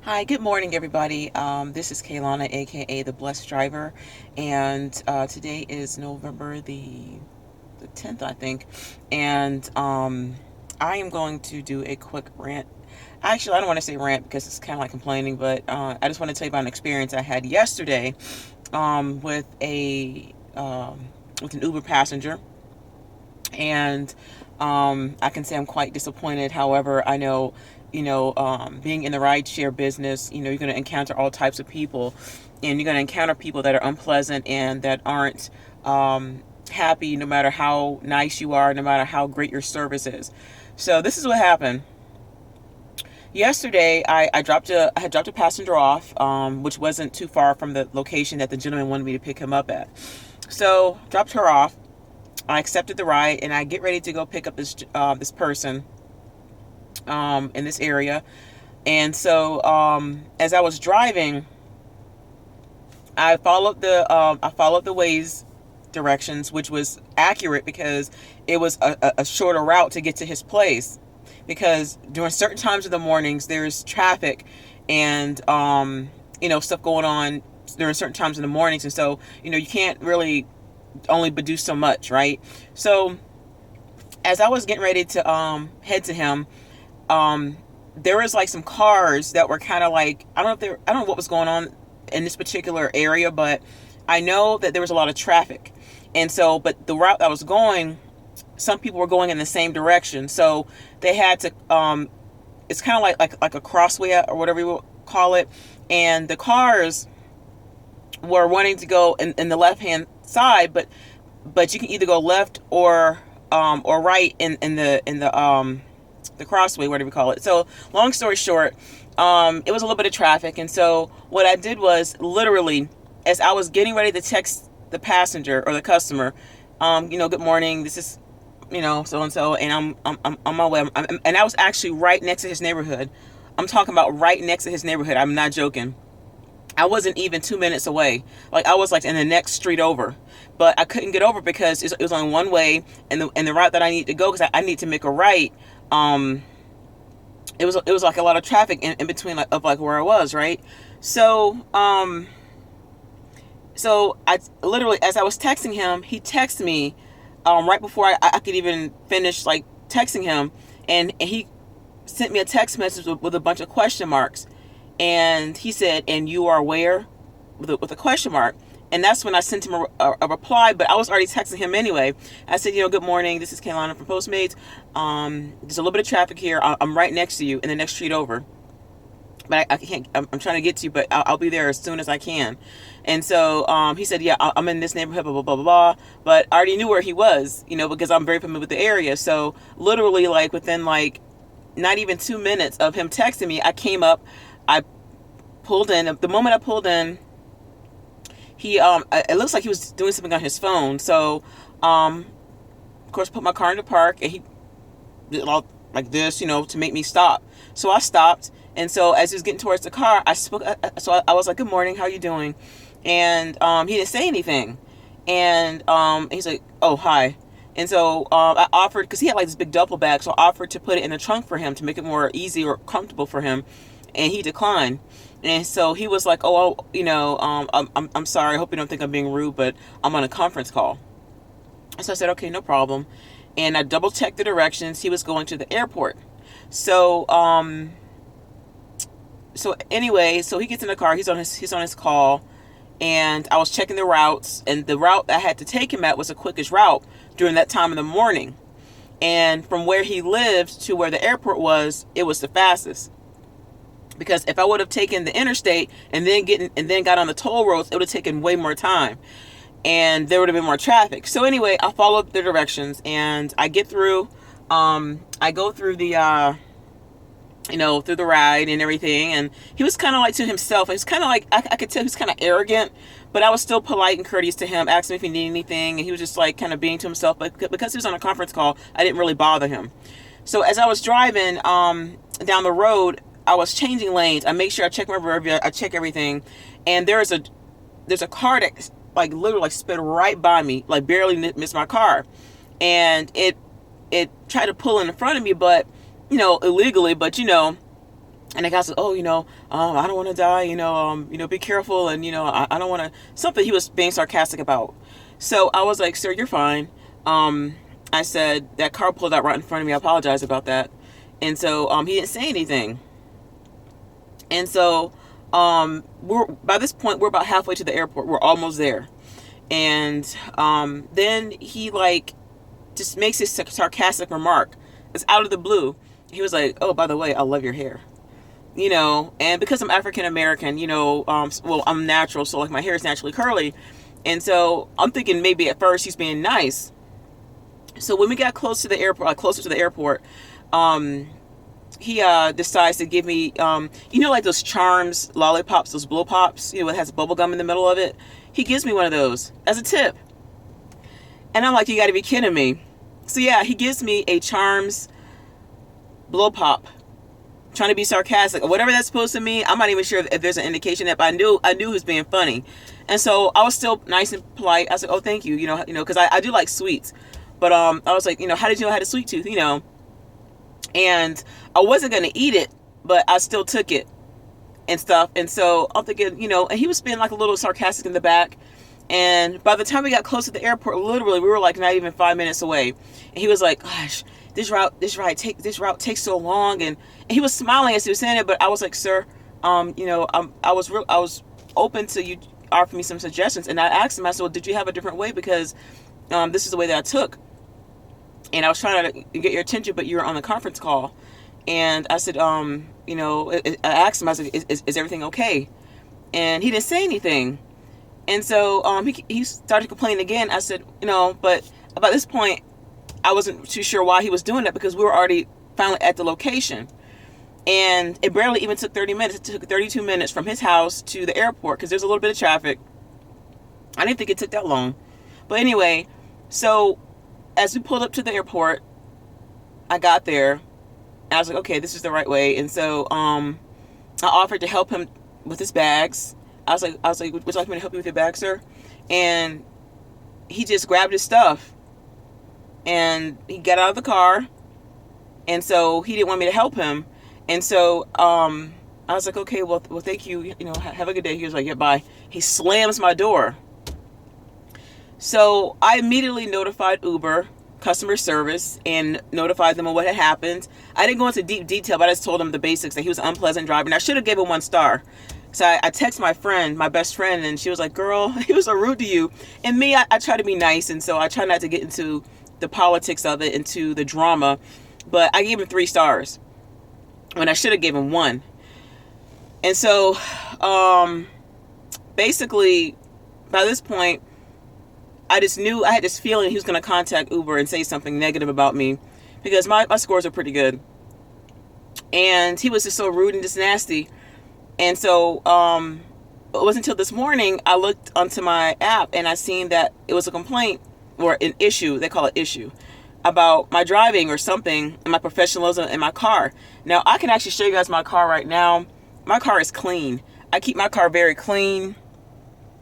Hi, good morning, everybody. This is Kaylana, aka the Blessed Driver, and today is November the 10th, I think, and I am going to do a quick rant. Actually, I don't want to say rant because it's kind of like complaining, but I just want to tell you about an experience I had yesterday with a with an Uber passenger, and I can say I'm quite disappointed. However, I know, being in the rideshare business, you're going to encounter all types of people, and you're going to encounter people that are unpleasant and that aren't happy, no matter how nice you are, no matter how great your service is. So this is what happened. Yesterday, I had dropped a passenger off, which wasn't too far from the location that the gentleman wanted me to pick him up at. So dropped her off. I accepted the ride, and I get ready to go pick up this person in this area. And so as I was driving, I followed the Waze directions, which was accurate because it was a shorter route to get to his place. Because during certain times of the mornings, there's traffic and stuff going on during certain times in the mornings, and so you can't really only but do so much, right? So as I was getting ready to head to him, um there was like some cars that were kind of like, I don't know what was going on in this particular area, but I know that there was a lot of traffic. And so, but the route I was going, some people were going in the same direction, so they had to it's kind of like a crossway or whatever you will call it. And the cars were wanting to go in the left hand side, but you can either go left or right in the crossway, whatever you call it. So long story short, it was a little bit of traffic, and so what I did was, literally, as I was getting ready to text the passenger or the customer, good morning, this is so and so, and I'm on my way. And I was actually right next to his neighborhood. I'm talking about right next to his neighborhood. I'm not joking. I wasn't even 2 minutes away. Like, I was like in the next street over, but I couldn't get over because it was on one way, and the route that I need to go, because I need to make a right. Um, it was like a lot of traffic in between, like where I was, right. So I literally, as I was texting him, he texted me right before I could even finish like texting him, and he sent me a text message with a bunch of question marks. And he said, "And you are where?" With a question mark. And that's when I sent him a reply, but I was already texting him anyway. I said, good morning, this is Kaylana from Postmates. There's a little bit of traffic here. I'm right next to you in the next street over. But I can't, I'm trying to get to you, but I'll be there as soon as I can. And so he said, yeah, I'm in this neighborhood, blah, blah, blah, blah, blah. But I already knew where he was, because I'm very familiar with the area. So literally, like, within like not even 2 minutes of him texting me, I came up, I pulled in. The moment I pulled in, he it looks like he was doing something on his phone. So of course, put my car in the park, and he did all like this, to make me stop. So I stopped, and so as he was getting towards the car, I spoke. So I was like, "Good morning, how you doing?" And he didn't say anything. And he's like, "Oh, hi." And so I offered, because he had like this big duffel bag, so I offered to put it in the trunk for him to make it more easy or comfortable for him, and he declined. And so he was like, "Oh, I'm sorry. I hope you don't think I'm being rude, but I'm on a conference call." So I said, "Okay, no problem." And I double checked the directions. He was going to the airport. So anyway, so he gets in the car. He's on his call, and I was checking the routes, and the route I had to take him at was the quickest route during that time of the morning. And from where he lived to where the airport was, it was the fastest. Because if I would have taken the interstate and then got on the toll roads, it would have taken way more time, and there would have been more traffic. So anyway, I followed the directions, and I get through. I go through the through the ride and everything, and he was kind of like to himself. He was kind of like, I could tell he was kind of arrogant, but I was still polite and courteous to him, asking him if he needed anything, and he was just like kind of being to himself. But because he was on a conference call, I didn't really bother him. So as I was driving down the road, I was changing lanes. I make sure I check my rear view, I check everything, and there's a car that like literally like sped right by me, like barely missed my car, and it tried to pull in front of me, but illegally, but And the guy said, "Oh, I don't want to die. Be careful, and I don't want to." Something he was being sarcastic about. So I was like, "Sir, you're fine." I said, "That car pulled out right in front of me. I apologize about that." And so he didn't say anything. And so we're by this point we're about halfway to the airport. We're almost there. And then he like just makes this sarcastic remark. It's out of the blue. He was like, "Oh, by the way, I love your hair." And because I'm African American, well, I'm natural, so like my hair is naturally curly. And so I'm thinking maybe at first he's being nice. So when we got close to the airport, like closer to the airport, he decides to give me, like those Charms lollipops, those blow pops, it has bubble gum in the middle of it. He gives me one of those as a tip. And I'm like, you got to be kidding me. So yeah, he gives me a Charms blow pop, trying to be sarcastic or whatever that's supposed to mean. I'm not even sure if there's an indication that, but I knew he was being funny. And so I was still nice and polite. I said, "Oh, thank you," because I do like sweets. But I was like, how did you know I had a sweet tooth, And I wasn't going to eat it, but I still took it and stuff. And so I'm thinking, and he was being like a little sarcastic in the back. And by the time we got close to the airport, literally, we were like not even 5 minutes away. And he was like, "Gosh, this route takes so long." And he was smiling as he was saying it, but I was like, "Sir, I was open to you offer me some suggestions." And I asked him, I said, "Well, did you have a different way? Because this is the way that I took. And I was trying to get your attention, but you were on the conference call." And I said, I asked him, I said, is everything okay? And he didn't say anything. And so he started complaining again. I said, but about this point, I wasn't too sure why he was doing that, because we were already finally at the location. And it barely even took 30 minutes. It took 32 minutes from his house to the airport, because there's a little bit of traffic. I didn't think it took that long. But anyway, so as we pulled up to the airport, I got there. And I was like, okay, this is the right way. And so I offered to help him with his bags. I was like, "Would you like me to help you with your bag, sir?" And he just grabbed his stuff and he got out of the car. And so he didn't want me to help him. And so I was like, "Okay, well, thank you. Have a good day." He was like, "Yeah, bye." He slams my door. So I immediately notified Uber customer service and notified them of what had happened. I didn't go into deep detail, but I just told them the basics, that he was an unpleasant driver. And I should have given him 1 star. So I texted my best friend, and she was like, "Girl, he was so rude to you." And me, I try to be nice, and so I try not to get into the politics of it, into the drama. But I gave him 3 stars when I should have given 1. And so basically, by this point, I just knew, I had this feeling he was going to contact Uber and say something negative about me, because my scores are pretty good. And he was just so rude and just nasty. And so it wasn't until this morning I looked onto my app and I seen that it was a complaint, or an issue, they call it issue, about my driving or something, and my professionalism in my car. Now, I can actually show you guys my car right now. My car is clean. I keep my car very clean.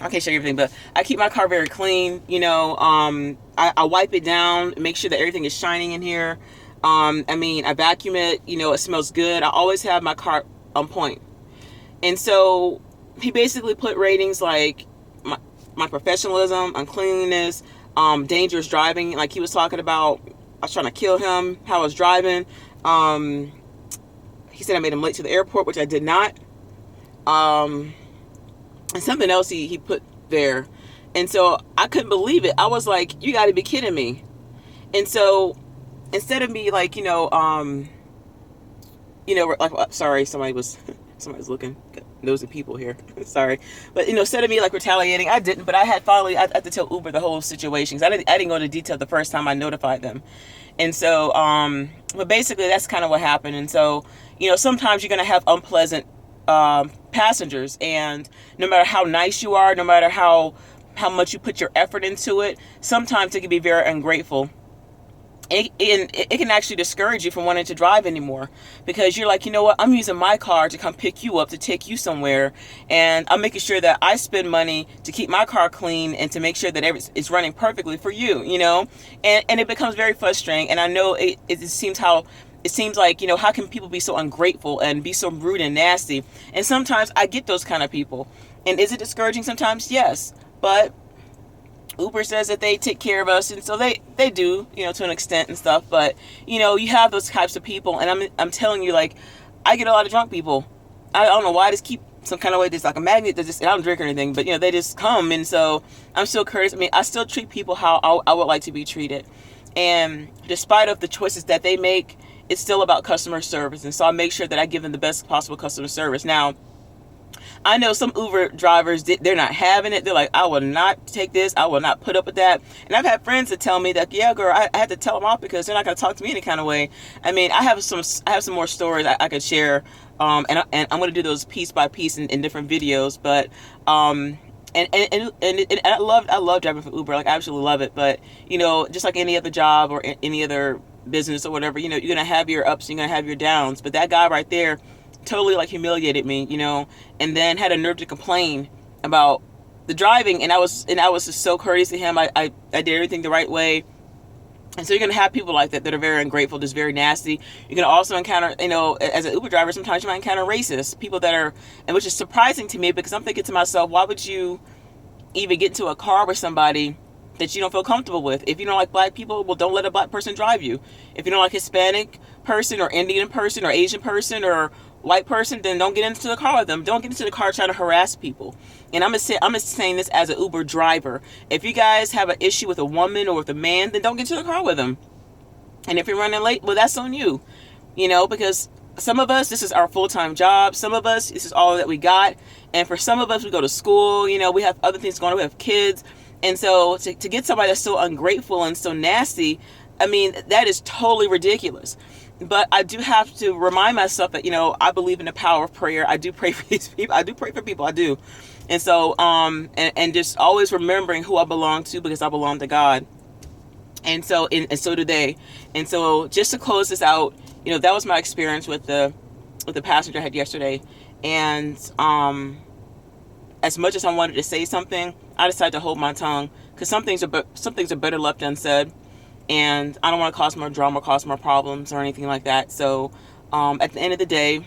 I can't show you everything, but I keep my car very clean. I wipe it down, make sure that everything is shining in here. I vacuum it, it smells good. I always have my car on point. And so he basically put ratings like my professionalism, uncleanliness, dangerous driving. Like he was talking about, I was trying to kill him, how I was driving. He said I made him late to the airport, which I did not. And something else he put there. And so I couldn't believe it. I was like, you got to be kidding me. And so instead of me like, sorry, somebody was looking, nosy people here. Sorry. But, instead of me like retaliating, I didn't, but I had to tell Uber the whole situation. I didn't go into detail the first time I notified them. And so, but basically that's kind of what happened. And so, sometimes you're going to have unpleasant passengers, and no matter how nice you are, no matter how much you put your effort into it, sometimes it can be very ungrateful. It can actually discourage you from wanting to drive anymore, because you're like, you know what, I'm using my car to come pick you up, to take you somewhere, and I'm making sure that I spend money to keep my car clean and to make sure that it's running perfectly for you, and it becomes very frustrating. And I know it seems how it seems like, how can people be so ungrateful and be so rude and nasty? And sometimes I get those kind of people. And is it discouraging sometimes? Yes. But Uber says that they take care of us, and so they do, to an extent and stuff. But you have those types of people, and I'm telling you, like, I get a lot of drunk people. I don't know why I just keep some kind of way. There's like a magnet that just, and I don't drink or anything, but they just come, and so I'm still courteous. I mean, I still treat people how I would like to be treated, and despite of the choices that they make, it's still about customer service, and so I make sure that I give them the best possible customer service. Now, I know some Uber drivers, they're not having it. They're like, I will not take this. I will not put up with that. And I've had friends that tell me that, yeah, girl, I had to tell them off because they're not going to talk to me any kind of way. I mean, I have some more stories I could share. And I'm going to do those piece by piece in different videos. But, and I love driving for Uber. Like, I absolutely love it. But, just like any other job or any other business or whatever, you're going to have your ups, you're going to have your downs. But that guy right there totally like humiliated me, and then had a nerve to complain about the driving, and I was just so courteous to him. I did everything the right way. And so you're going to have people like that are very ungrateful, just very nasty. You're going to also encounter, as an Uber driver, sometimes you might encounter racists, people that are, and which is surprising to me, because I'm thinking to myself, why would you even get into a car with somebody that you don't feel comfortable with? If you don't like black people, well, don't let a black person drive you. If you don't like Hispanic person or Indian person or Asian person or white person, then don't get into the car with them. Don't get into the car trying to harass people. And I'm just saying this as an Uber driver. If you guys have an issue with a woman or with a man, then don't get into the car with them. And if you're running late, well, that's on you. Because some of us, this is our full-time job. Some of us, this is all that we got. And for some of us, we go to school. We have other things going on. We have kids. And so to get somebody that's so ungrateful and so nasty, I mean, that is totally ridiculous. But I do have to remind myself that, I believe in the power of prayer. I do pray for these people. I do pray for people. I do. And so, and just always remembering who I belong to, because I belong to God. And so, and so do they. And so just to close this out, that was my experience with the passenger I had yesterday. And, as much as I wanted to say something, I decided to hold my tongue, because some things are better left unsaid. And I don't want to cause more drama, cause more problems or anything like that. So at the end of the day,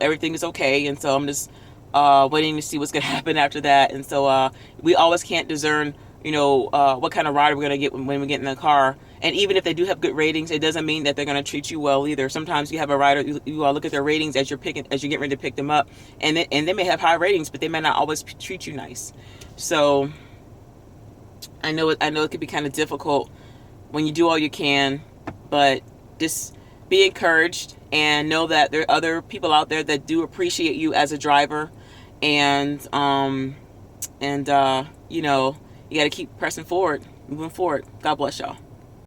everything is okay. And so I'm just waiting to see what's going to happen after that. And so we always can't discern, what kind of rider we're going to get when we get in the car. And even if they do have good ratings, it doesn't mean that they're going to treat you well either. Sometimes you have a rider, you look at their ratings as you're getting ready to pick them up. And they may have high ratings, but they may not always treat you nice. So I know it could be kind of difficult when you do all you can, but just be encouraged and know that there are other people out there that do appreciate you as a driver, and you got to keep pressing forward, moving forward. God bless y'all.